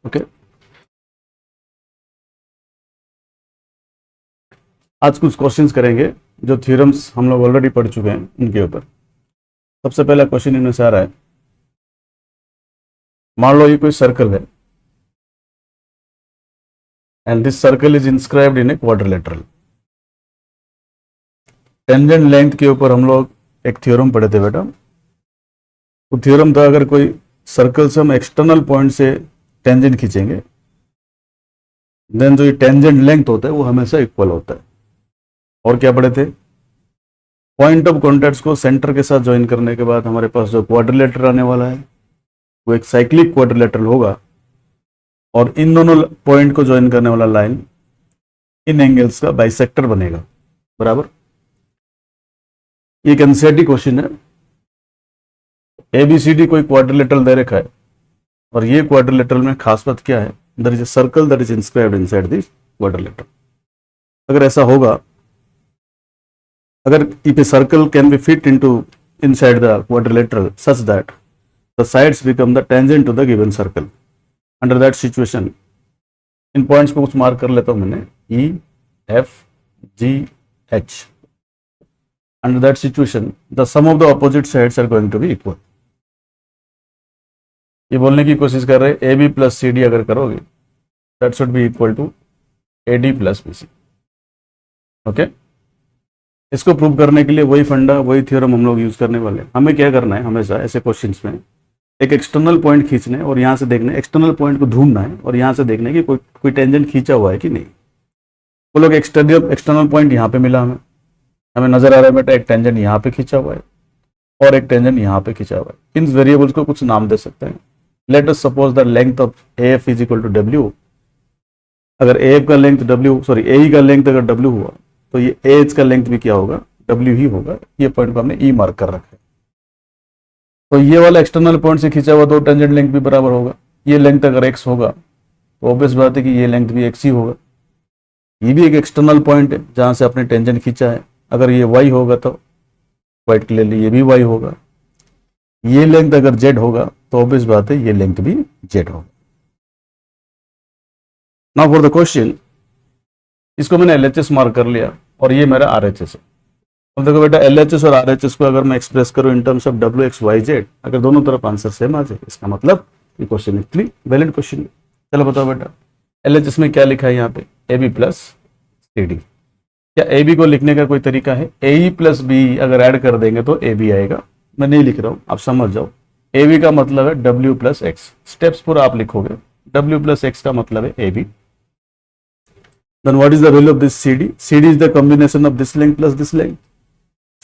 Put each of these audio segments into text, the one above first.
Okay, आज कुछ questions करेंगे जो थ्योरम्स हम लोग ऑलरेडी पढ़ चुके हैं उनके ऊपर। सबसे पहला क्वेश्चन इनमें से आ रहा है, मान लो ये कोई सर्कल है and this circle is inscribed in a quadrilateral. Tangent length के ऊपर हम लोग एक थ्योरम पढ़े थे बेटा। तो थ्योरम था, अगर कोई सर्कल से हम एक्सटर्नल पॉइंट से टेंजेंट खींचेंगे देन जो ये टेंजेंट लेंथ होता है वो हमेशा इक्वल होता है। और क्या पढ़े थे, पॉइंट ऑफ कॉन्टैक्ट को सेंटर के साथ ज्वाइन करने के बाद हमारे पास जो क्वाड्रिलेटरल आने वाला है वो एक साइक्लिक क्वाड्रिलेटरल होगा और इन दोनों पॉइंट को ज्वाइन करने वाला लाइन इन एंगल्स का बाइसेक्टर बनेगा, बराबर। ये एक एनसीईआरटी क्वेश्चन है। एबीसीडी कोई क्वाड्रिलेटरल दे रखा है और ये क्वाड्रिलेटरल में खास बात क्या है, there is a circle that is inscribed inside the quadrilateral. अगर ऐसा होगा, अगर if a circle can be fit into inside the quadrilateral such that the sides become the tangent to the given circle, under that situation, इन points को कुछ mark कर लेता हूं मैंने, E F G H. Under that situation, the sum of the opposite sides are going to be equal. ये बोलने की कोशिश कर रहे हैं A B plus C D अगर करोगे that should be equal to A D plus B C. Okay, इसको प्रूव करने के लिए वही फंडा वही थ्योरम हम लोग यूज करने वाले हैं। हमें क्या करना है, हमेशा ऐसे क्वेश्चंस में एक एक्सटर्नल पॉइंट खींचना है और यहाँ से देखना है, एक्सटर्नल पॉइंट को ढूंढना है और यहाँ से देखना है कि कोई टेंजेंट खींचा हुआ है कि नहीं। वो लोग एक्सटर्नल पॉइंट यहाँ पे मिला, हमें नजर आ रहा है बेटा एक टेंजेंट यहाँ पे खींचा हुआ है और एक टेंजेंट यहाँ पे खींचा हुआ है। इन वेरिएबल्स को कुछ नाम दे सकते हैं। Let us suppose the length of F is equal to W. अगर एफ का लेंथ डब्ल्यू, सॉरी ए का लेंथ अगर डब्ल्यू हुआ तो ये एच का लेंथ भी क्या होगा, डब्ल्यू ही होगा। ये पॉइंट को हमने ई मार्क कर रखा है। तो ये वाला एक्सटर्नल पॉइंट से खींचा हुआ तो टेंजेंट लेंथ भी बराबर होगा। ये लेंथ अगर एक्स होगा तो ऑब्वियस बात है कि ये लेंथ भी एक्स ही होगा। ये भी एक एक्सटर्नल पॉइंट है जहां से आपने टेंजेंट खींचा है। अगर ये y होगा तो क्वाइट क्लियरली ये भी y होगा। ये लेंथ अगर z होगा तो ऑब्वियस बात है ये लेंथ भी z होगा। नाउ फॉर द क्वेश्चन, इसको मैंने LHS मार्क कर लिया और ये मेरा RHS है। अब देखो बेटा LHS और RHS को अगर मैं एक्सप्रेस करूं इन टर्म्स ऑफ WXYZ, अगर दोनों तरफ आंसर सेम आ जाए इसका मतलब ये क्वेश्चन एक्चुअली वैलिड क्वेश्चन है। चलो बताओ बेटा LHS में क्या लिखा है यहाँ पे, AB प्लस CD। क्या ए बी को लिखने का कोई तरीका है, ए ई प्लस बी अगर ऐड कर देंगे तो ए बी आएगा। मैं नहीं लिख रहा हूं, आप समझ जाओ। ए बी का मतलब है डब्ल्यू प्लस एक्स। स्टेप्स पूरा आप लिखोगे, डब्ल्यू प्लस एक्स का मतलब है A B. Then what is the value of this C D? C D is the combination of this length plus this length.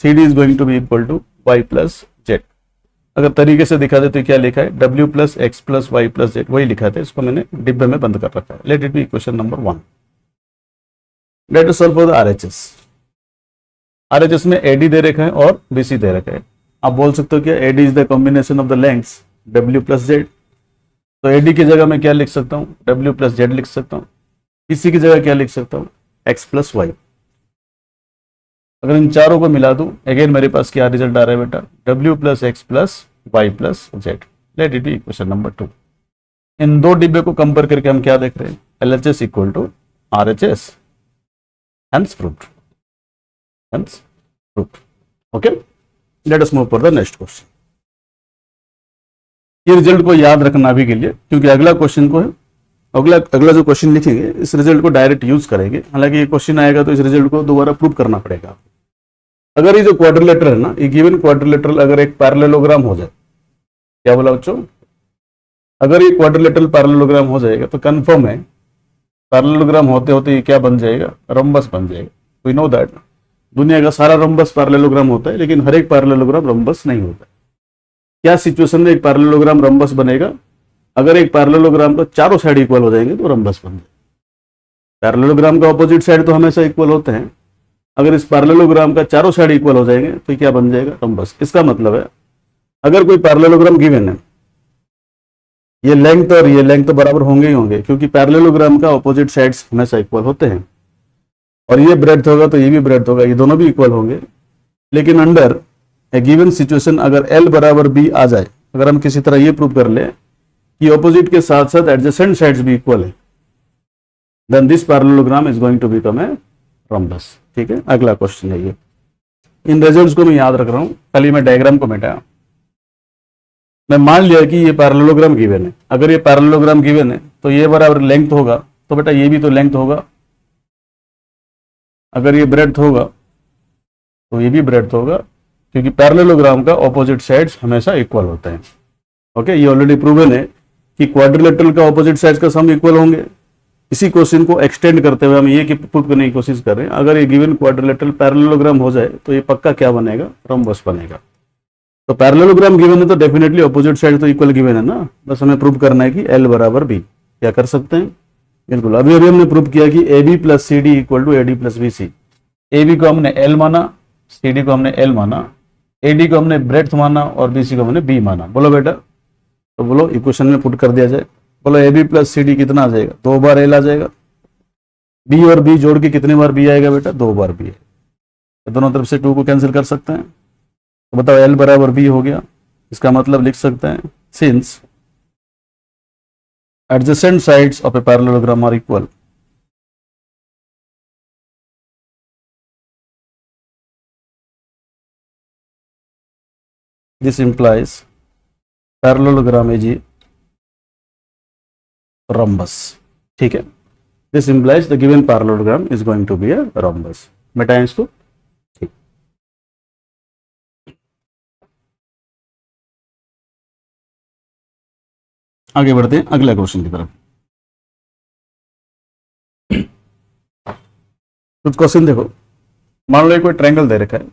C D is going to be equal to Y plus Z. अगर तरीके से दिखा दे तो क्या लिखा है, W plus X plus Y plus Z, वही लिखा था। इसको मैंने डिब्बे में बंद कर रखा है। Late it be equation number 1। Let us solve for the RHS. RHS में एडी दे रखा है और बीसी दे रखा है। आप बोल सकते हो क्या, AD is the combination of the lengths W plus Z. तो एडी की जगह मैं क्या लिख सकता हूँ, डब्ल्यू प्लस जेड लिख सकता हूँ। बीसी की जगह क्या लिख सकता हूँ, एक्स प्लस वाई। अगर इन चारों को मिला दूं, अगेन मेरे पास क्या रिजल्ट आ रहा है बेटा, W plus X plus Y plus Z. Let it be equation number 2। इन दो डिब्बे को कंपेयर करके हम क्या देख रहे हैं, LHS equal to RHS. Hence proved. Hence proved. Okay. Let us move for the next question. ये रिजल्ट को याद रखना अभी के लिए, क्योंकि अगला क्वेश्चन को है, अगला जो क्वेश्चन लिखेंगे इस रिजल्ट को डायरेक्ट यूज करेंगे। हालांकि ये क्वेश्चन आएगा तो इस रिजल्ट को दोबारा प्रूव करना पड़ेगा। अगर ये जो क्वाड्रिलेटरल है ना, ये गिवन क्वाड्रिलेटरल अगर एक पैरेललोग्राम हो जाए, क्या बोला बच्चों, अगर ये क्वाड्रिलेटरल पैरेललोग्राम हो जाएगा तो कंफर्म है पैरेललोग्राम होते होते ये क्या बन जाएगा, रम्बस बन जाएगा। वी नो दैट दुनिया का सारा रम्बस पैरेललोग्राम होता है, लेकिन हर एक पैरेललोग्राम रम्बस नहीं होता है। क्या सिचुएशन में एक पैरेललोग्राम रम्बस बनेगा, अगर एक पैरेललोग्राम का चारों साइड इक्वल हो जाएंगे तो रम्बस बन जाएगा। पैरेललोग्राम का ऑपोजिट साइड तो हमेशा इक्वल होते हैं, अगर इस पैरेललोग्राम का चारों साइड इक्वल हो जाएंगे तो क्या बन जाएगा, रम्बस। इसका मतलब है अगर कोई पैरेललोग्राम गिवन है, ये लेंथ और ये लेंथ तो बराबर होंगे ही होंगे, क्योंकि पैरेललोग्राम का ऑपोजिट साइड्स हमेशा इक्वल होते हैं, और ये ब्रेड्थ होगा तो ये भी ब्रेड्थ होगा, ये दोनों भी इक्वल होंगे। लेकिन अंडर ए गिवन सिचुएशन अगर L बराबर B आ जाए, अगर हम किसी तरह ये प्रूव कर ले कि ऑपोजिट के साथ साथ एडजेसेंट साइड्स भी इक्वल है, then this parallelogram is going to become a rhombus. ठीक है, अगला क्वेश्चन है ये। इन रिजल्ट्स को मैं याद रख रहा हूं, पहले मैं डायग्राम को मिटाया। मैं मान लिया कि ये पैरेललोग्राम गिवन है। अगर ये पैरेललोग्राम गिवन है तो ये बराबर लेंथ होगा, तो बेटा ये भी तो लेंथ होगा। अगर ये ब्रेड्थ होगा तो ये भी ब्रेड्थ होगा, क्योंकि पैरेललोग्राम का ऑपोजिट साइड्स हमेशा इक्वल होते हैं। ओके, ये ऑलरेडी प्रूवन है कि क्वाड्रिलेटरल का ऑपोजिट साइड्स का सम इक्वल होंगे। इसी क्वेश्चन को एक्सटेंड करते हुए हम ये प्रूव करने की कोशिश कर रहे हैं, अगर ये गिवन क्वाड्रिलेटरल पैरेललोग्राम हो जाए तो ये पक्का क्या बनेगा, रोम्बस बनेगा। तो पैरेललोग्राम गिवन है तो डेफिनेटली ऑपोजिट साइड तो इक्वल गिवन है ना, बस हमें प्रूव करना है कि L बराबर B। क्या कर सकते हैं, बिल्कुल अभी हमने प्रूव किया कि AB plus C D equal to AD plus BC। AB को हमने L माना, CD को हमने L माना, AD को हमने ब्रेड्थ माना और BC को हमने B माना। बोलो बेटा, तो बोलो इक्वेशन में पुट कर दिया जाए। बोलो AB प्लस CD कितना आ जाएगा, 2 बार L आ जाएगा। B और B जोड़ के कितने बार B आएगा बेटा, 2 बार B है। तो दोनों तरफ से 2 को कैंसिल कर सकते हैं, तो बताओ L बराबर B हो गया। इसका मतलब लिख सकते हैं, since adjacent sides of a parallelogram are equal, this implies parallelogram is a rhombus। ठीक है, this implies the given parallelogram is going to be a rhombus। मिटाएं इसको। ठीक, आगे बढ़ते हैं अगले क्वेश्चन की तरफ। कुछ क्वेश्चन देखो, मान लो कोई ट्रायंगल दे रखा है।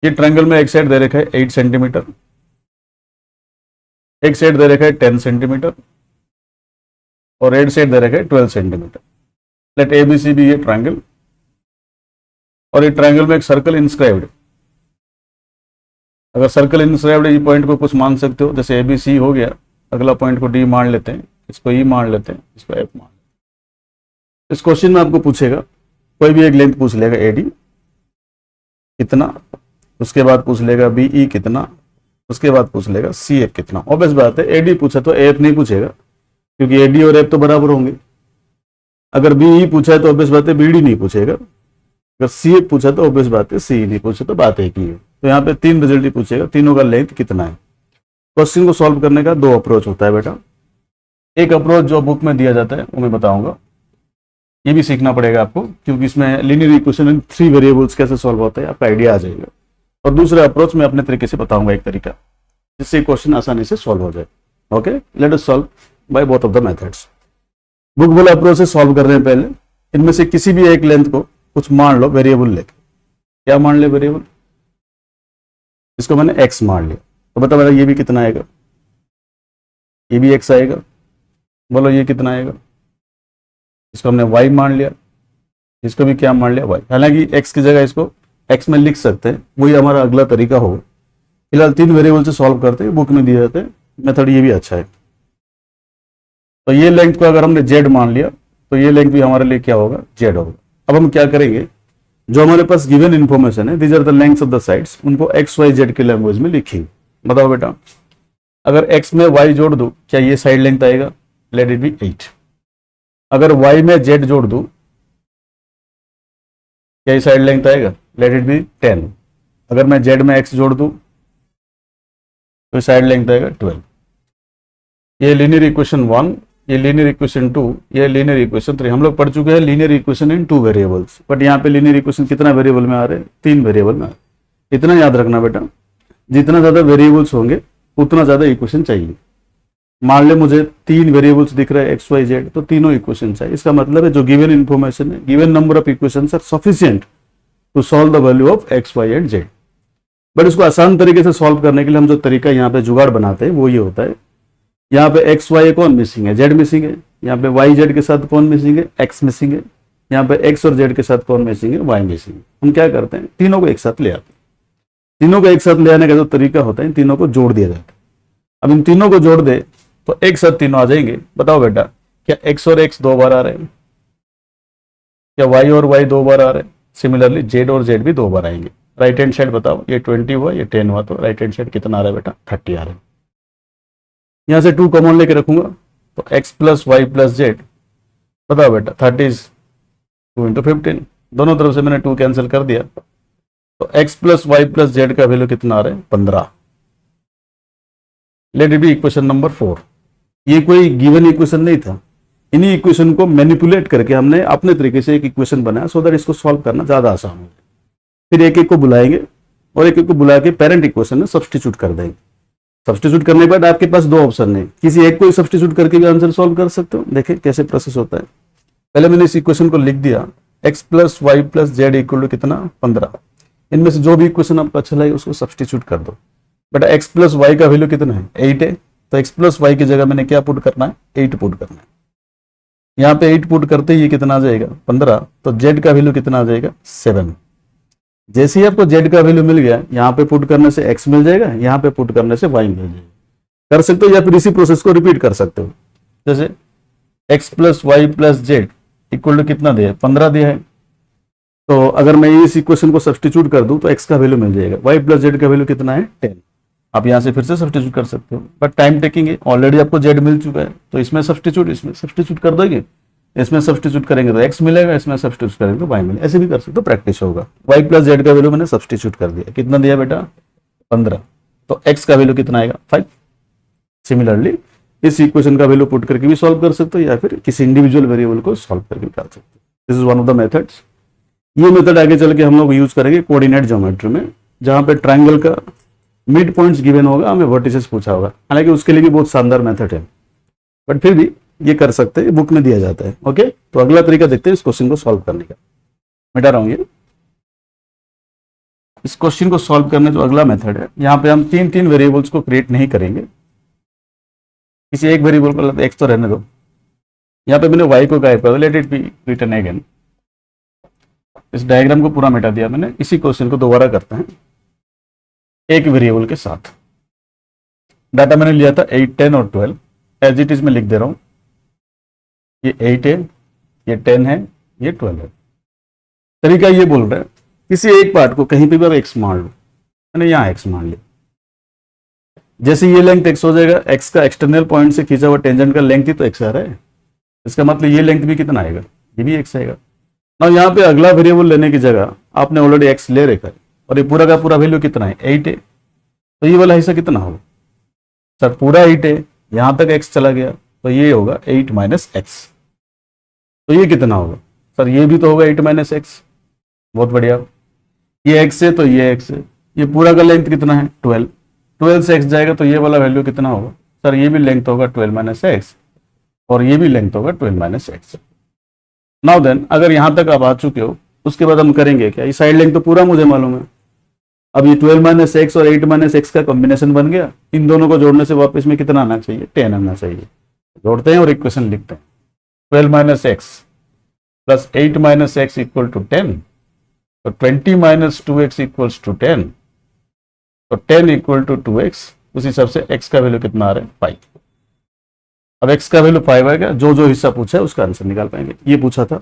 ये ट्रायंगल में एक साइड दे रखा है 8 सेंटीमीटर, एक साइड दे रखा है 10 सेंटीमीटर और एक साइड दे रखा है 12 सेंटीमीटर। लेट ABC भी ये ट्रायंगल, और ये ट्रायंगल में एक सर्कल इंस्क्राइब्ड। अगर सर्कल इंस्क्राइब्ड है, ये पॉइंट को कुछ मान सकते हो, जैसे ABC हो गया, अगला पॉइंट को D मान लेते हैं, इसको E मान लेते हैं, इसको F मान लेते हैं। इस क्वेश्चन में आपको पूछेगा, कोई भी एक लेंथ पूछ लेगा AD कितना, उसके बाद पूछ लेगा BE कितना, उसके बाद पूछ लेगा CF कितना। ऑब्वियस बात है, AD पूछा तो AF नहीं पूछेगा, क्योंकि AD और F तो बराबर होंगे। अगर BE पूछा है तो ऑब्वियस बात है BD नहीं पूछेगा। अगर CF पूछा तो ऑब्वियस बात है CE नहीं पूछे, तो बात एक ही है। तो यहाँ पे 3 रिजल्ट ही पूछेगा, तीनों का लेंथ कितना है। क्वेश्चन को सॉल्व करने का 2 अप्रोच होता है बेटा। एक अप्रोच जो बुक में दिया जाता है वो मैं बताऊंगा, ये भी सीखना पड़ेगा आपको, क्योंकि इसमें लीनियर इक्वेशन इन 3 वेरिएबल्स कैसे सॉल्व होता है आपका आइडिया आ जाएगा। और दूसरा अप्रोच मैं अपने तरीके से बताऊंगा, एक तरीका जिससे क्वेश्चन आसानी से सॉल्व हो जाए। Okay, let us solve by both of the methods. Book वाला अप्रोच से सॉल्व कर रहे हैं। पहले इनमें से किसी भी एक लेंथ को कुछ मान लो वेरिएबल लेके। क्या मान ले वेरिएबल, इसको मैंने x मान लिया, तो बता मेरा ये भी कितना आएगा, ये भी x आएगा। बोलो ये कितना आएगा, इसको हमने y मान लिया, इसको भी क्या मान लिया, y। हालांकि x की जगह इसको x में लिख सकते हैं, वही हमारा अगला तरीका होगा। फिलहाल 3 वेरिएबल से सॉल्व करते हैं, बुक में दिए जाते हैं मेथड, ये भी अच्छा है। तो ये लेंथ को अगर हमने z मान लिया तो ये लेंथ भी हमारे लिए क्या होगा, z होगा। अब हम क्या करेंगे, जो हमारे पास गिवन इन्फॉर्मेशन है, these are the lengths of the sides, उनको XYZ के लैंग्वेज में लिखेंगे। बताओ बेटा, अगर x में y जोड़ दूं, क्या ये साइड लेंथ आएगा, लेट इट बी 8। अगर y में z जोड़ दूं, क्या ये साइड लेंथ आएगा, लेट इट बी 10। अगर मैं z में x जोड़ दूं तो साइड लेंथ आएगा 12। ये लीनियर इक्वेशन 1, ये लीनियर इक्वेशन 2, ये लीनियर इक्वेशन 3। हम लोग पढ़ चुके हैं linear equation in 2 variables, but यहाँ पे लीनियर इक्वेशन कितना वेरिएबल में आ रहे हैं, 3 वेरिएबल में आ रहे हैं। इतना याद रखना बेटा, जितना ज्यादा वेरिएबल्स होंगे उतना ज्यादा इक्वेशन चाहिए। मान ले मुझे 3 वेरिएबल्स दिख रहे हैं XYZ, तो तीनों इक्वेशन चाहिए। इसका मतलब है जो गिवन इन्फॉर्मेशन है, given number of equations are sufficient to solve the value of X, Y and Z। But इसको आसान तरीके से सॉल्व करने के लिए हम जो तरीका यहाँ पे जुगाड़ बनाते हैं वो ये होता है, यहाँ पे एक्स वाई कौन मिसिंग है, जेड मिसिंग है। यहाँ पे वाई जेड के साथ कौन मिसिंग है, एक्स मिसिंग है। यहाँ पे एक्स और जेड के साथ कौन मिसिंग है, वाई मिसिंग है। हम क्या करते हैं, तीनों को एक साथ ले आते हैं। तीनों को एक साथ ले आने का जो तरीका होता है, इन तीनों को जोड़ दिया जाता है। अब इन तीनों को जोड़ दे तो एक साथ तीनों आ जाएंगे। बताओ बेटा, क्या एक्स और एक्स 2 बार आ रहे हैं, क्या वाई और वाई 2 बार आ रहे हैं। सिमिलरली जेड और जेड भी 2 बार आएंगे। राइट हैंड साइड बताओ, ये 20 हुआ, ये 10 हुआ, तो राइट हैंड साइड कितना आ रहा है बेटा, 30 आ रहा है। यहाँ से 2 कॉमन लेके रखूंगा तो x plus Y plus Z, बताओ बेटा 30 2 इंटू 15, दोनों तरफ से मैंने 2 कैंसिल कर दिया, तो x plus Y plus Z का वैल्यू कितना आ रहा है 15। Let it be equation number 4। ये कोई गिवन इक्वेशन नहीं था, इन्हीं इक्वेशन को मैनिपुलेट करके हमने अपने तरीके से एक इक्वेशन बनाया सो दैट इसको सॉल्व करना ज्यादा आसान हो। फिर एक एक को बुलाएंगे और एक एक को बुला के पेरेंट इक्वेशन में सब्स्टिट्यूट कर देंगे। सब्स्टिट्यूट करने के बाद आपके पास 2 ऑप्शन है, किसी एक को सब्स्टिट्यूट करके भी आंसर सॉल्व कर सकते हो। देखिए कैसे प्रोसेस होता है। पहले मैंने इस इक्वेशन को लिख दिया, x plus Y plus Z equal to कितना 15। इनमें से जो भी इक्वेशन आपको अच्छा लगे उसको सब्स्टिट्यूट कर दो। बेटा x प्लस वाई का वैल्यू कितना है 8 है, तो x प्लस वाई की जगह मैंने क्या पुट करना है 8 पुट करना है। यहाँ पे 8 पुट करते ही ये कितना आ जाएगा 15, तो z का वैल्यू कितना आ जाएगा 7। जैसे ही आपको z का वैल्यू मिल गया, यहाँ पे पुट करने से x मिल जाएगा, यहाँ पे पुट करने से y मिल जाएगा। कर सकते हो या फिर इसी प्रोसेस को रिपीट कर सकते हो। जैसे x plus Y plus Z equal to कितना दिया है 15 दिया है, तो अगर मैं इस इक्वेशन को सब्स्टिट्यूट कर दूं तो x का वैल्यू मिल जाएगा, y प्लस जेड का वैल्यू कितना है 10। आप यहाँ से फिर से सब्स्टिट्यूट कर सकते हो, बट टाइम टेकिंग है, ऑलरेडी आपको z मिल चुका है, तो इसमें सब्स्टिट्यूट कर दोगे, इसमें सब्स्टिट्यूट करेंगे तो x मिलेगा, इसमें सब्स्टिट्यूट करेंगे तो y मिलेगा। ऐसे भी कर सकते हो, प्रैक्टिस होगा। y प्लस जेड का वैल्यू मैंने सब्स्टिट्यूट कर दिया, कितना दिया बेटा 15, तो x का वैल्यू कितना आएगा 5। सिमिलरली इस इक्वेशन का वैल्यू पुट करके भी सॉल्व कर सकते हो या फिर किसी इंडिविजुअल वेरिएबल को सॉल्व करके भी कर सकते हो। This is one of the methods. ये मेथड आगे चल के हम लोग यूज करेंगे कोऑर्डिनेट ज्योमेट्री में, जहां पे ट्रायंगल का मिड पॉइंट्स गिवन होगा, हमें वर्टिसेस पूछा होगा। हालांकि उसके लिए भी बहुत शानदार मेथड है, बट फिर भी ये कर सकते हैं, बुक में दिया जाता है। ओके, तो अगला तरीका देखते हैं इस क्वेश्चन को सॉल्व करने का। मिटा रहा हूं ये। इस क्वेश्चन को सॉल्व करने जो अगला मेथड है, यहाँ पे हम 3 वेरिएबल्स को क्रिएट नहीं करेंगे, किसी एक वेरिएबल को एक्स तो रहने दो। यहाँ पे मैंने y को गायब कर, let it be written again. इस डायग्राम को पूरा मिटा दिया मैंने। इसी क्वेश्चन को दोबारा करते हैं एक वेरिएबल के साथ। डाटा मैंने लिया था 8, 10 और 12, एज इट इज में लिख दे रहा हूं। ये 8 है, ये 10 है, ये 12 है। तरीका ये बोल रहा है किसी एक पार्ट को कहीं पे भी आप x मान लो, मैंने यहाँ x मान लिया। जैसे ये लेंथ x हो जाएगा, x का एक्सटर्नल पॉइंट से खींचा हुआ टेंजेंट का लेंथ ही तो x आ रहा है, इसका मतलब ये लेंथ भी कितना आएगा, ये भी x आएगा ना। यहाँ पे अगला वेरिएबल लेने की जगह आपने ऑलरेडी x ले रखा है और ये पूरा का पूरा वैल्यू कितना है 8 है, तो ये वाला हिस्सा कितना होगा सर पूरा 8 है, यहाँ तक x चला गया तो ये होगा 8 माइनस एक्स। तो ये कितना होगा सर, ये भी तो होगा 8 माइनस एक्स। बहुत बढ़िया, ये x है तो ये x है, ये पूरा का लेंथ कितना है 12 से x जाएगा तो ये वाला वैल्यू कितना होगा सर, ये भी लेंथ होगा 12 माइनस एक्स और ये भी लेंथ होगा 12 माइनस एक्स। नाउ देन अगर यहां तक आप आ चुके हो, उसके बाद हम करेंगे क्या, ये साइड लेंथ तो पूरा मुझे मालूम है। अब ये 12 माइनस एक्स और 8 माइनस एक्स का कॉम्बिनेशन बन गया, इन दोनों को जोड़ने से वापस में कितना आना चाहिए 10 आना चाहिए। जोड़ते हैं और इक्वेशन लिखते हैं, 12 minus X plus 8 minus X equal to 10, तो 20 माइनस 2x इक्वल्स टू 10, तो 10 इक्वल टू 2x। उस हिसाब से x का वैल्यू कितना आ रहा है 5। अब x का वैल्यू 5 आएगा, जो जो हिस्सा पूछा है उसका आंसर निकाल पाएंगे। ये पूछा था,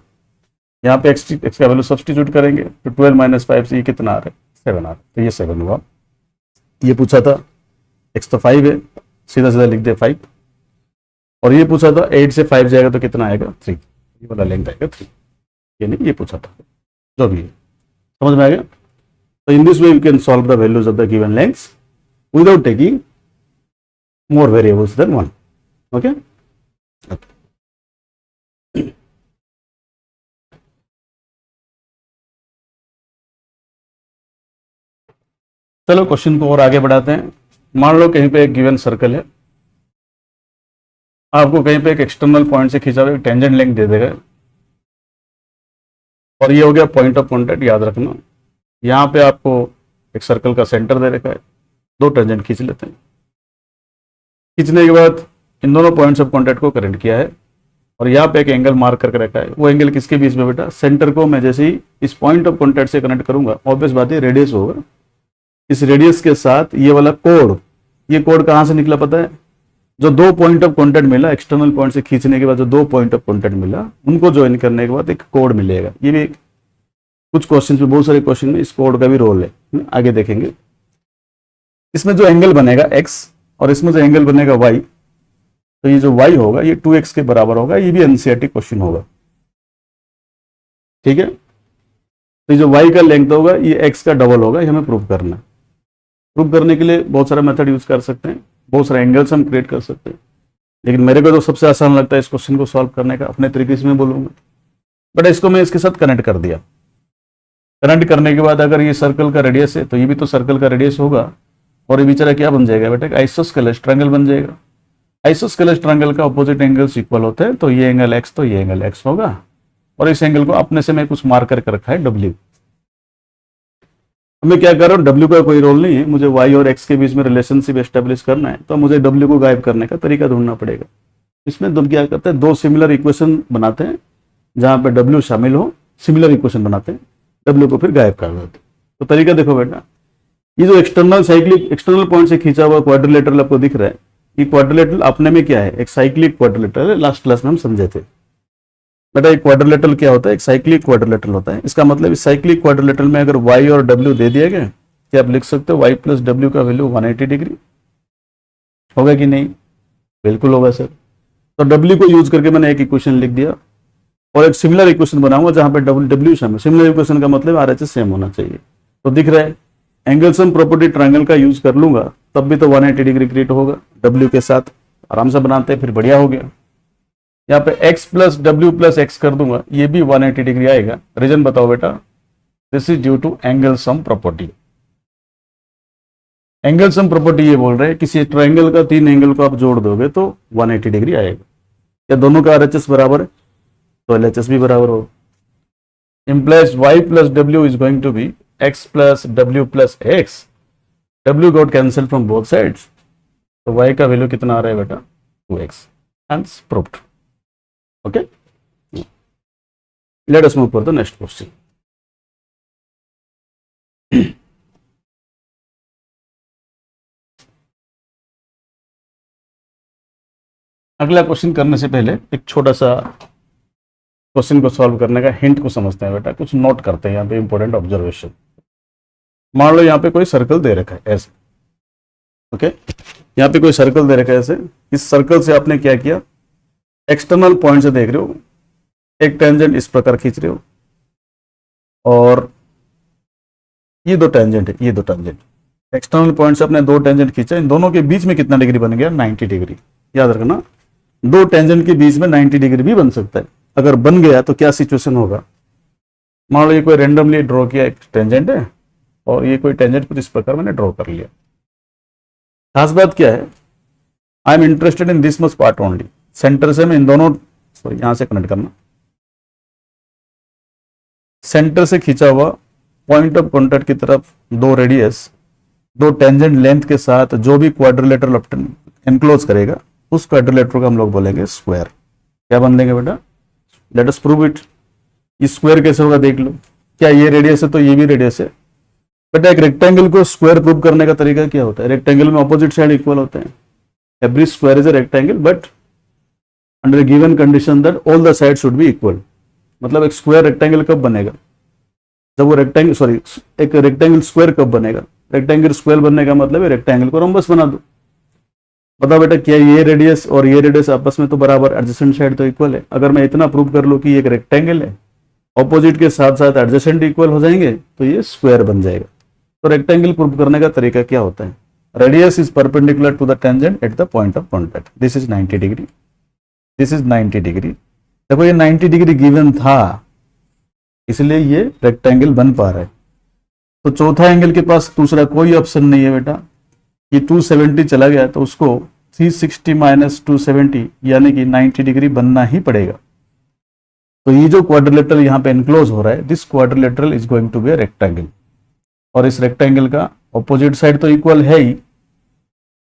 यहाँ पे x का वैल्यू सब्स्टिट्यूट करेंगे तो 12 माइनस 5 से ये कितना आ रहा है 7 आ रहा है, तो ये 7 हुआ। ये पूछा था x तो 5 है, सीधा सीधा लिख दे 5, और ये पूछा था 8 से 5 जाएगा तो कितना आएगा 3, ये वाला लेंथ आएगा 3। ये नहीं, ये पूछा था, जो भी है समझ में आ गया। So in this way you can solve the values of the given lengths without taking more variables than one. Okay? चलो क्वेश्चन को और आगे बढ़ाते हैं। मान लो कहीं पे एक गिवन सर्कल है, आपको कहीं पे एक एक्सटर्नल पॉइंट से खींचा हुआ एक टेंजेंट लेंथ दे देगा, और ये हो गया पॉइंट ऑफ कॉन्टैक्ट। याद रखना, यहाँ पे आपको एक सर्कल का सेंटर दे रखा है, 2 टेंजेंट खींच लेते हैं। खींचने के बाद इन दोनों पॉइंट्स ऑफ कॉन्टैक्ट को कनेक्ट किया है, और यहाँ पे एक एंगल मार्क करके रखा है। वो एंगल किसके बीच में बेटा, सेंटर को मैं जैसे ही इस पॉइंट ऑफ कॉन्टैक्ट से कनेक्ट करूंगा, ऑब्वियस बात है रेडियस होगा, इस रेडियस के साथ ये वाला कोड, ये कोड कहाँ से निकला पता है, जो 2 पॉइंट ऑफ कॉन्टैक्ट मिला, एक्सटर्नल पॉइंट से खींचने के बाद जो 2 पॉइंट ऑफ कॉन्टैक्ट मिला, उनको ज्वाइन करने के बाद एक कोड मिलेगा। ये भी कुछ क्वेश्चन में, बहुत सारे क्वेश्चन में इस कोड का भी रोल है, आगे देखेंगे। इसमें जो एंगल बनेगा x और इसमें जो एंगल बनेगा y, तो ये जो y होगा ये 2x के बराबर होगा, ये भी एनसीईआरटी क्वेश्चन होगा, ठीक है। तो ये जो y का लेंथ होगा ये x का डबल होगा, ये हमें प्रूव करना है। प्रूव करने के लिए बहुत सारा मेथड यूज कर सकते हैं, बहुत सारे एंगल्स हम क्रिएट कर सकते हैं, लेकिन मेरे को तो सबसे आसान लगता है इस क्वेश्चन को सॉल्व करने का, अपने तरीके से मैं बोलूंगा। बट इसको मैं इसके साथ कनेक्ट कर दिया। कनेक्ट करने के बाद अगर ये सर्कल का रेडियस है तो ये भी तो सर्कल का रेडियस होगा, और ये बेचारा क्या बन जाएगा बेटा, आइसोस्केलेस ट्रायंगल बन जाएगा। आइसोस्केलेस ट्रायंगल का अपोजिट एंगल्स इक्वल होते हैं, तो ये एंगल x तो ये एंगल x होगा, और इस एंगल को अपने से मैं कुछ मार्क करके रखा है w। मैं क्या कर रहा हूँ, w का कोई रोल नहीं है, मुझे y और x के बीच में रिलेशनशिप एस्टेब्लिश करना है, तो मुझे w को गायब करने का तरीका ढूंढना पड़ेगा। इसमें तुम क्या करते हैं, दो सिमिलर इक्वेशन बनाते हैं जहां पे w शामिल हो, सिमिलर इक्वेशन बनाते हैं, w को फिर गायब कर देते हैं। तो तरीका देखो बेटा, ये जो एक्सटर्नल पॉइंट से खींचा हुआ क्वाड्रिलेटरल आपको दिख रहा है, ये क्वाड्रिलेटरल अपने में क्या है, एक साइक्लिक क्वाड्रिलेटरल है, लास्ट क्लास में हम समझे थे बेटा। एक क्वाड्रिलेटरल क्या होता है, एक साइक्लिक क्वाड्रिलेटरल होता है। इसका मतलब इस साइक्लिक क्वाड्रिलेटरल में अगर y और w दे दिया गया, क्या आप लिख सकते हो y प्लस w का वैल्यू 180 डिग्री होगा कि नहीं, बिल्कुल होगा सर। तो w को यूज करके मैंने एक इक्वेशन लिख दिया, और एक सिमिलर इक्वेशन बनाऊंगा जहां पे w शामिल। सिमिलर इक्वेशन का मतलब RHS सेम होना चाहिए। तो दिख रहा है, एंगल सम प्रॉपर्टी ट्रायंगल का यूज कर लूंगा तब भी तो 180 डिग्री क्रिएट होगा w के साथ, आराम से बनाते हैं, फिर बढ़िया हो गया। यहाँ पे x plus w plus x कर दूंगा, ये भी 180 डिग्री आएगा। रीजन बताओ बेटा, this is due to angle sum property. Angle sum property ये बोल रहे हैं किसी ट्रायंगल का 3 एंगल को आप जोड़ दोगे तो 180 डिग्री आएगा। या दोनों का RHS बराबर है तो LHS भी बराबर होगा। implies y plus w is going to be x plus w plus x. w got cancelled from both sides, तो y का वैल्यू कितना आ रहा है बेटा, 2x. Hence proved. Okay, let us move for the next question. अगला question करने से पहले एक छोटा सा क्वेश्चन को सॉल्व करने का हिंट को समझते हैं बेटा, कुछ नोट करते हैं यहाँ पे इंपॉर्टेंट ऑब्जर्वेशन। मान लो यहाँ पे कोई सर्कल दे रखा है ऐसे, ओके, यहाँ पे कोई सर्कल दे रखा है ऐसे। इस सर्कल से आपने क्या किया, एक्सटर्नल पॉइंट से देख रहे हो, एक टेंजेंट इस प्रकार खींच रहे हो, और ये दो टेंजेंट है, ये दो टेंजेंट एक्सटर्नल पॉइंट से अपने दो टेंजेंट खींचा, इन दोनों के बीच में कितना डिग्री बन गया, 90 डिग्री। याद रखना, दो टेंजेंट के बीच में 90 डिग्री भी बन सकता है। अगर बन गया तो क्या सिचुएशन होगा, मान लो ये कोई रेंडमली ड्रॉ किया एक टेंजेंट है, और ये कोई टेंजेंट कुछ इस प्रकार मैंने ड्रॉ कर लिया। खास बात क्या है, I am interested in this much part only. Centre से मैं इन दोनों, सॉरी यहां से कनेक्ट करना, सेंटर से खींचा हुआ पॉइंट ऑफ कॉन्टैक्ट की तरफ दो रेडियस, दो टेंजेंट लेंथ के साथ जो भी क्वाड्रिलेटरल एनक्लोज करेगा, उस क्वाड्रिलेटरल को हम लोग बोलेंगे स्क्वायर। क्या बन देंगे बेटा, लेट अस प्रूव इट। ये स्क्वायर कैसे होगा देख लो, क्या ये रेडियस है तो ये भी रेडियस है। बेटा एक रेक्टेंगल को स्क्वायर प्रूव करने का तरीका क्या होता है, रेक्टेंगल में ऑपोजिट साइड इक्वल होते हैं। Every square is a rectangle but under given condition that all the side should be equal. मतलब एक स्क्वायर रेक्टेंगल कब बनेगा, जब वो रेक्टेंगल, सॉरी एक रेक्टेंगल स्क्वायर कब बनेगा, रेक्टेंगल स्क्वायर बनने का मतलब है रेक्टेंगल को रोम्बस बना दो। बताओ बेटा, क्या ये रेडियस और ये रेडियस आपस में तो बराबर, एडजेसेंट साइड तो इक्वल है। अगर मैं इतना प्रूव कर लूं कि ये एक रेक्टेंगल है, ऑपोजिट के साथ साथ एडजेसेंट इक्वल हो जाएंगे, तो ये स्क्वायर बन जाएगा। तो रेक्टेंगल प्रूव करने का तरीका क्या होता है, radius is perpendicular to the tangent at the point of contact. This is 90 degree, this is 90 degree. देखो ये 90 डिग्री गिवन था, इसलिए ये रेक्टेंगल बन पा रहा है। तो चौथा एंगल के पास दूसरा कोई ऑप्शन नहीं है बेटा। ये 270 चला गया तो उसको 360 माइनस 270 यानी कि 90 डिग्री बनना ही पड़ेगा। तो ये जो क्वाड्रिलेटरल यहाँ पे एनक्लोज हो रहा है, this quadrilateral is going to be a rectangle, और इस रेक्टेंगल का ऑपोजिट साइड तो इक्वल है ही,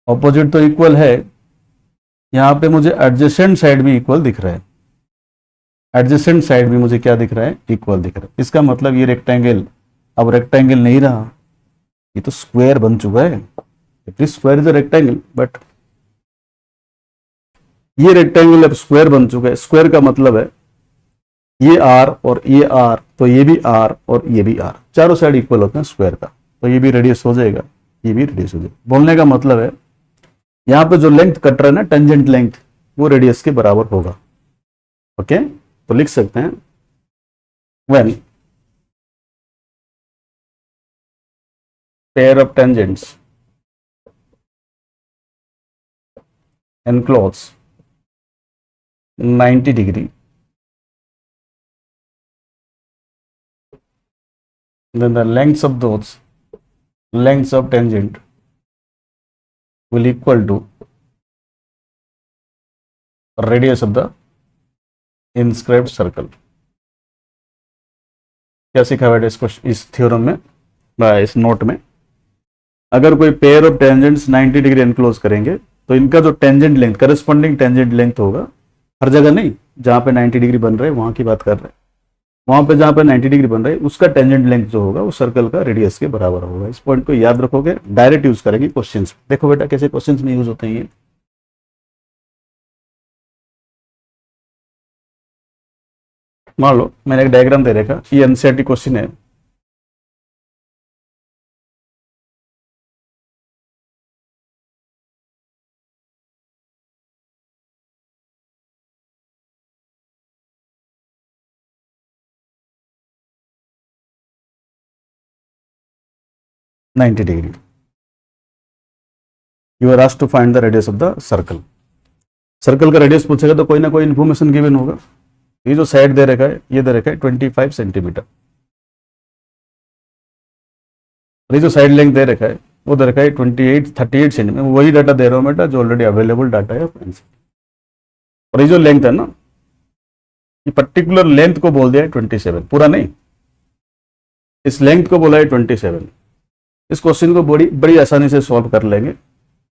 ऑपोजिट तो इक्वल है, यहाँ पे मुझे एडजेसेंट साइड भी इक्वल दिख रहा है, एडजेसेंट साइड भी मुझे क्या दिख रहा है, इक्वल दिख रहा है। इसका मतलब ये रेक्टेंगल अब रेक्टेंगल नहीं रहा, ये तो स्क्वायर बन चुका है। Square is a rectangle but ये रेक्टेंगल अब स्क्वायर बन चुका है। स्क्वायर का मतलब है ये आर और ये आर, तो ये भी आर और ये भी आर, चारों साइड इक्वल होते हैं स्क्वायर का, तो ये भी रेडियस हो जाएगा, ये भी रेडियस हो जाएगा। बोलने का मतलब है यहाँ पे जो लेंथ कट रहा है ना, टेंजेंट लेंथ, वो रेडियस के बराबर होगा। ओके, तो लिख सकते हैं when pair of tangents enclose 90 degree, then the lengths of tangent will equal to radius of the inscribed circle। क्या सीखा बेटा इस थ्योरम में, इस नोट में? अगर कोई pair of tangents 90 degree enclose करेंगे तो इनका जो tangent length, corresponding tangent length होगा, हर जगह नहीं, जहां पे 90 डिग्री बन रहे हैं वहां की बात कर रहे हैं, वहां पे जहां पे 90 डिग्री बन रहे हैं उसका टेंजेंट लेंथ जो होगा वो सर्कल का रेडियस के बराबर होगा। इस पॉइंट को याद रखोगे, डायरेक्ट यूज करेंगे क्वेश्चंस। देखो बेटा कैसे क्वेश्चंस में यूज होते हैं ये। मान लो मैंने एक डायग्राम दे रखा, ये एनसीईआरटी क्वेश्चन है। Ninety degree, you are asked to find the radius of the circle. Circle का रेडियस पूछेगा तो कोई ना कोई इन्फॉर्मेशन गिवन होगा। ये जो साइड दे रखा है, ये दे रखा है 25 सेंटीमीटर, ये जो साइड लेंथ दे रखा है वो दे रखा है 38 सेंटीमीटर। वही डाटा दे रहा हूँ बेटा जो ऑलरेडी अवेलेबल डाटा है। और ये जो लेंथ है ना, ये पर्टिकुलर लेंथ को बोल दिया है 27, पूरा नहीं, इस लेंथ को बोला है 27। इस क्वेश्चन को बड़ी आसानी से सॉल्व कर लेंगे।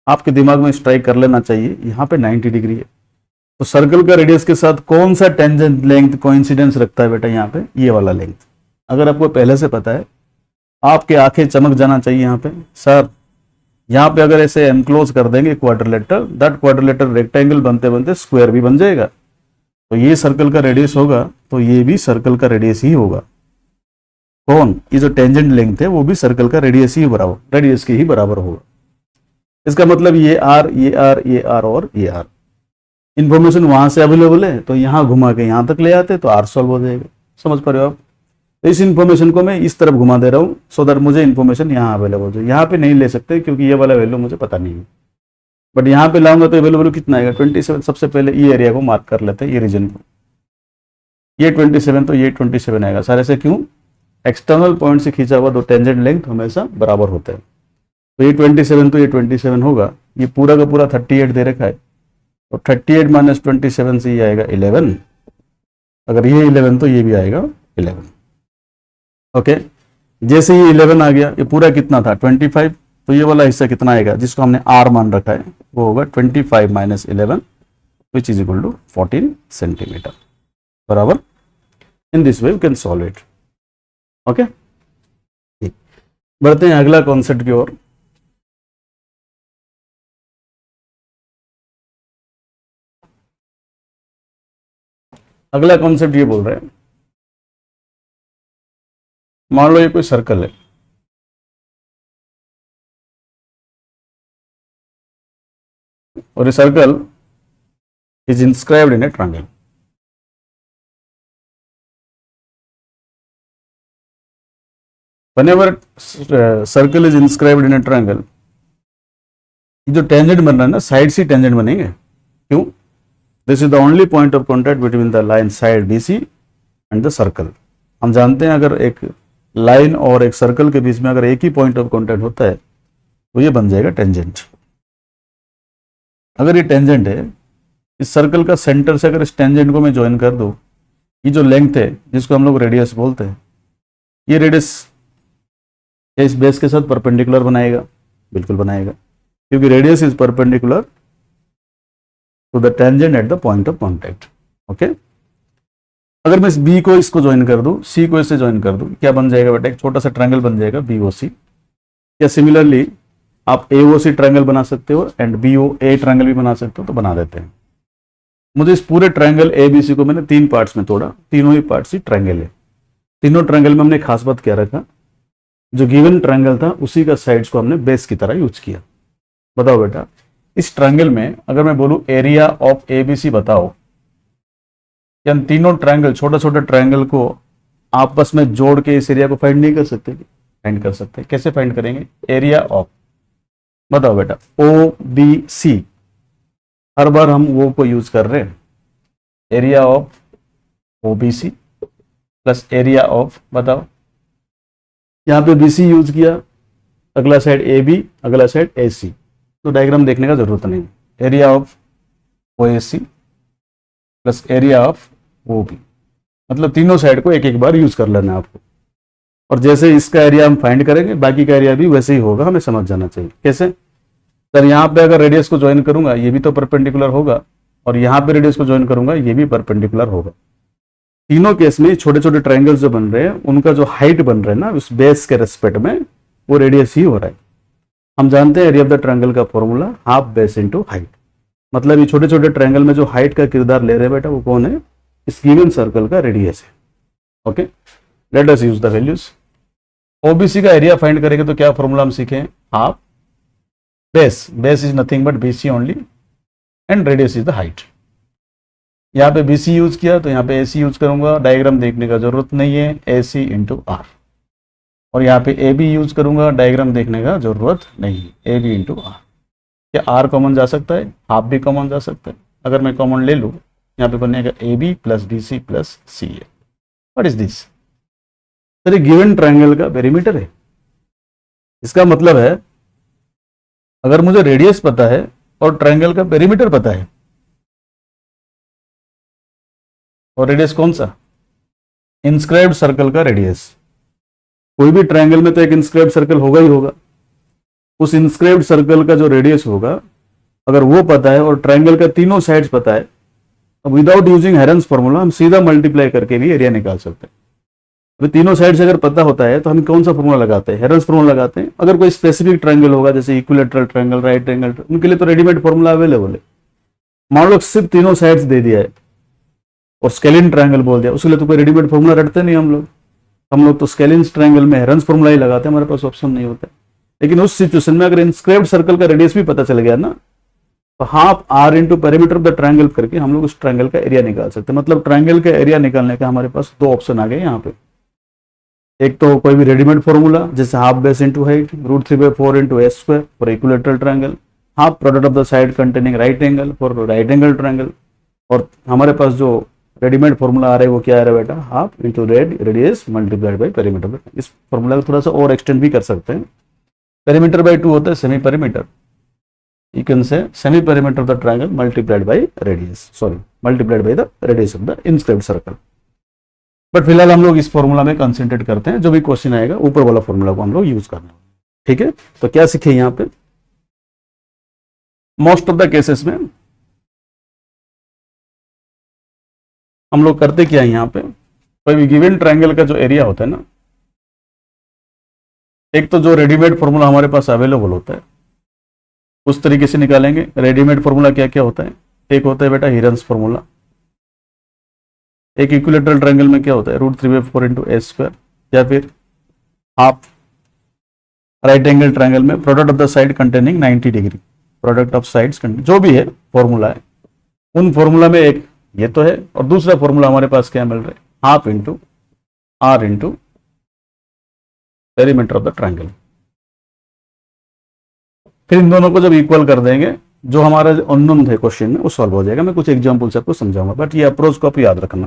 आपके दिमाग में स्ट्राइक कर लेना चाहिए, यहाँ पे 90 डिग्री है तो सर्कल का रेडियस के साथ कौन सा टेंजेंट लेंथ कोइंसिडेंस रखता है बेटा? यहाँ पे ये वाला लेंथ। अगर आपको पहले से पता है, आपके आंखें चमक जाना चाहिए यहाँ पे। सर यहाँ पे अगर ऐसे एनक्लोज कर देंगे क्वाड्रिलेटरल, दैट क्वाड्रिलेटरल रेक्टेंगल बनते बनते स्क्वायर भी बन जाएगा, तो ये सर्कल का रेडियस होगा, तो ये भी सर्कल का रेडियस ही होगा। कौन? ये जो टेंजेंट लेंथ है वो भी सर्कल का रेडियस के ही बराबर होगा। इसका मतलब ये आर, ये आर, ये आर और ये आर, इन्फॉर्मेशन वहां से अवेलेबल है तो यहां घुमा के यहां तक ले आते तो आर सॉल्व हो जाएगा। समझ पा रहे हो आप? तो इस इन्फॉर्मेशन को मैं इस तरफ घुमा दे रहा हूं सो दैट मुझे इन्फॉर्मेशन यहाँ अवेलेबल हो जाए। यहाँ पे नहीं ले सकते क्योंकि ये वाला वैल्यू मुझे पता नहीं है, बट यहाँ पे लाऊंगा तो अवेलेबल कितना आएगा? 27। सबसे पहले ये एरिया को मार्क कर लेते हैं, ये रीजन को, ये 27 तो ये 27 आएगा। सारे से क्यों? एक्सटर्नल पॉइंट से खींचा हुआ दो टेंजेंट लेंथ हमेशा बराबर होता है, तो ये 27 तो ये 27 होगा। ये पूरा का पूरा 38 दे रखा है, तो 38 माइनस 27 से ये आएगा 11। अगर ये 11 तो ये भी आएगा 11। ओके, जैसे ये 11 आ गया, ये पूरा कितना था? 25, तो ये वाला हिस्सा कितना आएगा जिसको हमने आर मान रखा है? वो होगा 25 minus 11 which is equal to 14 centimetre. बराबर। In this way we can solve it. Okay, बढ़ते हैं अगला कॉन्सेप्ट की ओर। अगला कॉन्सेप्ट ये बोल रहे हैं, मान लो ये कोई सर्कल है, और ये circle is inscribed in A triangle. whenever circle is inscribed in a triangle, जो टेंजेंट बन रहा है ना, साइड से टेंजेंट बनेंगे। क्यों? This is the only point of contact between the line side BC and the circle. हम जानते हैं अगर एक लाइन और एक सर्कल के बीच में अगर एक ही पॉइंट ऑफ कॉन्टैक्ट होता है तो ये बन जाएगा टेंजेंट। अगर ये टेंजेंट है, इस सर्कल का सेंटर से अगर इस टेंजेंट को मैं ज्वाइन कर दूं, ये जो लेंथ है जिसको हम लोग रेडियस बोलते हैं, ये रेडियस इस बेस के साथ परपेंडिकुलर बनाएगा? बिल्कुल बनाएगा, क्योंकि radius is perpendicular to the tangent at the point of contact. Okay, अगर मैं इस बी को इसको ज्वाइन कर दूं, सी को इससे ज्वाइन कर दूं, क्या बन जाएगा बेटा? एक छोटा सा ट्रायंगल बन जाएगा BOC। या सिमिलरली आप AOC ट्रायंगल बना सकते हो एंड BOA ट्रायंगल भी बना सकते हो, तो बना देते हैं। मुझे इस पूरे ट्रायंगल ABC को मैंने 3 पार्ट्स में तोड़ा, तीनों ही पार्ट्स ही ट्रायंगल है। तीनों ट्रायंगल में हमने खास बात क्या रखा? जो गिवन ट्रायंगल था उसी का साइड्स को हमने बेस की तरह यूज किया। बताओ बेटा, इस ट्रायंगल में अगर मैं बोलूं एरिया ऑफ एबीसी बताओ, क्या इन तीनों ट्रायंगल, छोटे छोटे ट्रायंगल को आपस में जोड़ के इस एरिया को फाइंड नहीं कर सकते? फाइंड कर सकते हैं। कैसे फाइंड करेंगे? एरिया ऑफ, बताओ बेटा, ओ बी सी, हर बार हम वो को यूज कर रहे हैं। Area of O B C plus area of, बताओ, यहां पे बी सी यूज किया, अगला साइड ए बी, अगला साइड ए सी, तो डायग्राम देखने का जरूरत नहीं। Area of O A C plus area of O B, मतलब तीनों साइड को एक एक बार यूज कर लेना है आपको। और जैसे इसका एरिया हम फाइंड करेंगे, बाकी का एरिया भी वैसे ही होगा, हमें समझ जाना चाहिए। कैसे? सर यहाँ पे अगर रेडियस को ज्वाइन करूंगा ये भी तो परपेंडिकुलर होगा, और यहाँ पे रेडियस को ज्वाइन करूंगा ये भी परपेंडिकुलर होगा। तीनों केस में छोटे छोटे ट्रायंगल्स जो बन रहे हैं उनका जो हाइट बन रहा है ना उस बेस के रेस्पेक्ट में, वो रेडियस ही हो रहा है। हम जानते हैं एरिया ऑफ द ट्रायंगल का formula half base into height, मतलब ये छोटे छोटे ट्रायंगल में जो हाइट का किरदार ले रहे हैं बेटा वो कौन है? इस गिवन सर्कल का रेडियस है। Okay, let us use the values. OBC का एरिया फाइंड करेंगे तो क्या फॉर्मूला हम सीखें? Half base, base is nothing but BC only and radius is the height. यहाँ पे बीसी यूज किया तो यहाँ पे एसी यूज करूंगा, डायग्राम देखने का जरूरत नहीं है, एसी इंटू आर। और यहाँ पे ए बी यूज करूंगा, डायग्राम देखने का जरूरत नहीं है, ए बी इंटू आर। क्या आर कॉमन जा सकता है? हाफ भी कॉमन जा सकता है। अगर मैं कॉमन ले लूँ, यहाँ पे बनेगा A B plus B C plus C A. What is this? Sir ये गिवन ट्रायंगल का पेरीमीटर है। इसका मतलब है अगर मुझे रेडियस पता है और ट्रायंगल का पेरीमीटर पता है, और रेडियस कौन सा? इंस्क्राइब्ड सर्कल का रेडियस। कोई भी ट्रायंगल में तो एक इंस्क्राइब्ड सर्कल होगा ही होगा। उस इंस्क्राइब्ड सर्कल का जो रेडियस होगा अगर वो पता है और ट्रायंगल का तीनों साइड्स पता है, तो विदाउट यूजिंग हेरन्स फॉर्मूला हम सीधा मल्टीप्लाई करके भी एरिया निकाल सकते हैं। अभी तीनों साइड्स अगर पता होता है तो हम कौन सा फॉर्मूला लगाते हैं? हेरन्स फॉर्मूला लगाते हैं। अगर कोई स्पेसिफिक ट्रायंगल होगा जैसे इक्विलेटरल ट्रायंगल, राइट ट्रायंगल, उनके लिए तो रेडीमेड फॉर्मूला अवेलेबल है। मान लो सिर्फ तीनों साइड्स दे दिया है और स्केलिन ट्रायंगल बोल दिया, उसके लिए तो कोई रेडीमेड फॉर्मूला रटते नहीं हम लोग तो स्केलिन ट्रायंगल में हेरन्स फॉर्मूला ही लगाते हैं, हमारे पास ऑप्शन नहीं होता। लेकिन उस सिचुएशन में अगर इंस्क्राइब्ड सर्कल का रेडियस भी पता चल गया ना, तो half R into perimeter of the triangle करके हम लोग उस ट्रायंगल का एरिया निकाल सकते हैं। मतलब ट्रायंगल का एरिया निकालने का हमारे पास दो ऑप्शन आ गए यहाँ पे। एक तो कोई भी रेडीमेड फॉर्मूला जैसे half base into height, √3/4 into S square for equilateral triangle, half product of the side containing right angle for right angle triangle. और हमारे पास जो रेडीमेड फॉर्मूला आ रहा है वो क्या आ रहा है बेटा? Half into radius multiplied by perimeter. इस फॉर्मूला को थोड़ा सा और एक्सटेंड भी कर सकते हैं। पेरीमीटर बाई 2 होता है semi perimeter. You can say semi perimeter of the triangle multiplied by radius, multiplied by the radius of the inscribed circle. But फिलहाल हम लोग इस फॉर्मूला में कंसंट्रेट करते हैं। जो भी क्वेश्चन आएगा ऊपर वाला फॉर्मूला को हम लोग यूज करना है। ठीक है, तो क्या सीखे यहाँ पे? मोस्ट ऑफ द केसेस में हम लोग करते क्या है, यहाँ पे कोई भी गिवन ट्रायंगल का जो एरिया होता है ना, एक तो जो रेडीमेड फॉर्मूला हमारे पास अवेलेबल होता है उस तरीके से निकालेंगे। रेडीमेड फॉर्मूला क्या क्या होता है? एक होता है बेटा हेरन्स फॉर्मूला। एक इक्विलेटरल ट्रायंगल में क्या होता है? √3/4 इंटू एस स्क्वायर, या फिर हाफ राइट एंगल ट्रायंगल में product of the side containing 90 degree, product of sides, जो भी है फॉर्मूला है उन फॉर्मूला में एक ये तो है, और दूसरा फॉर्मूला हमारे पास क्या मिल रहा है? Half into R into perimeter of the triangle. फिर इन दोनों को जब इक्वल कर देंगे, जो हमारा अननोन थे क्वेश्चन में वो सॉल्व हो जाएगा। मैं कुछ एग्जांपल से आपको समझाऊंगा, बट ये अप्रोच को आप याद रखना।